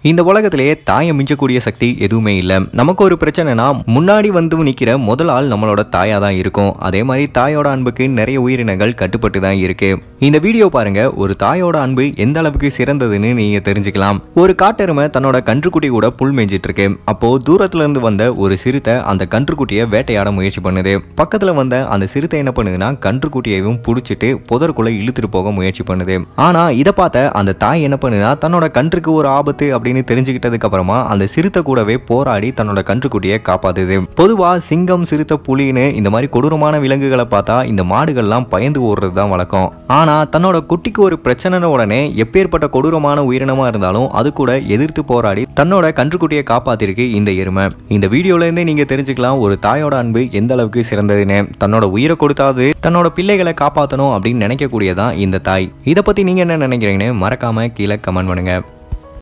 இந்த உலகத்திலேயே தாயை மிஞ்சக்கூடிய சக்தி எதுவுமே இல்லை. நமக்கு ஒரு பிரச்சனைனா முன்னாடி வந்து நிற்கிற முதல் ஆள் நம்மளோட தாயா தான் இருக்கும். அதே மாதிரி தாயோட அன்புக்கு நிறைய உயிரினங்கள் கட்டுப்பட்டு தான் இருக்கு. இந்த வீடியோ பாருங்க, ஒரு தாயோட அன்பு எந்த அளவுக்கு சிறந்ததுன்னு நீங்க தெரிஞ்சுக்கலாம். ஒரு காட்டெருமை தன்னோட கன்றுக்குட்டி கூட புல் மேய்ஞ்சிட்டு இருக்கு. அப்போ தூரத்துல இருந்து வந்த ஒரு சிறுத்தை அந்த கன்றுக்குட்டியை வேட்டையாட முயற்சி பண்ணுது. பக்கத்துல வந்த அந்த சிறுத்தை என்ன பண்ணுதுன்னா கன்றுக்குட்டியையும் புடிச்சிட்டு புதற்குள்ள இழுத்துட்டு போக முயற்சி பண்ணுது. ஆனா இதை பார்த்த அந்த தாய் என்ன பண்ணுதுன்னா தன்னோட கன்றுக்கு ஒரு ஆபத்து அப்படின்னு தெரிஞ்சுக்கிட்டதுக்கு அப்புறமா அந்த சிறுத்தை கூடவே போராடி தன்னோட கன்றுக்குட்டியை காப்பாத்துது. பொதுவா சிங்கம், சிறுத்தை, புலின்னு இந்த மாதிரி கொடூரமான விலங்குகளை பார்த்தா இந்த மாடுகள்லாம் பயந்து ஓடுறது தான் வழக்கம். ஆனா தன்னோட குட்டிக்கு ஒரு பிரச்சனை உடனே எப்பேற்பட்ட கொடூரமான உயிரினமா இருந்தாலும் அது கூட எதிர்த்து போராடி தன்னோட கன்றுக்குட்டியை காப்பாத்திருக்கு இந்த எருமை. இந்த வீடியோல இருந்தே நீங்க தெரிஞ்சுக்கலாம் ஒரு தாயோட அன்பு எந்த அளவுக்கு சிறந்ததுன்னு. தன்னோட உயிரை கொடுத்தாவது தன்னோட பிள்ளைகளை காப்பாற்றணும் அப்படின்னு நினைக்கக்கூடியதான் இந்த தாய். இதை பத்தி நீங்க என்ன நினைக்கிறீங்கன்னு மறக்காம கீழே கமெண்ட் பண்ணுங்க.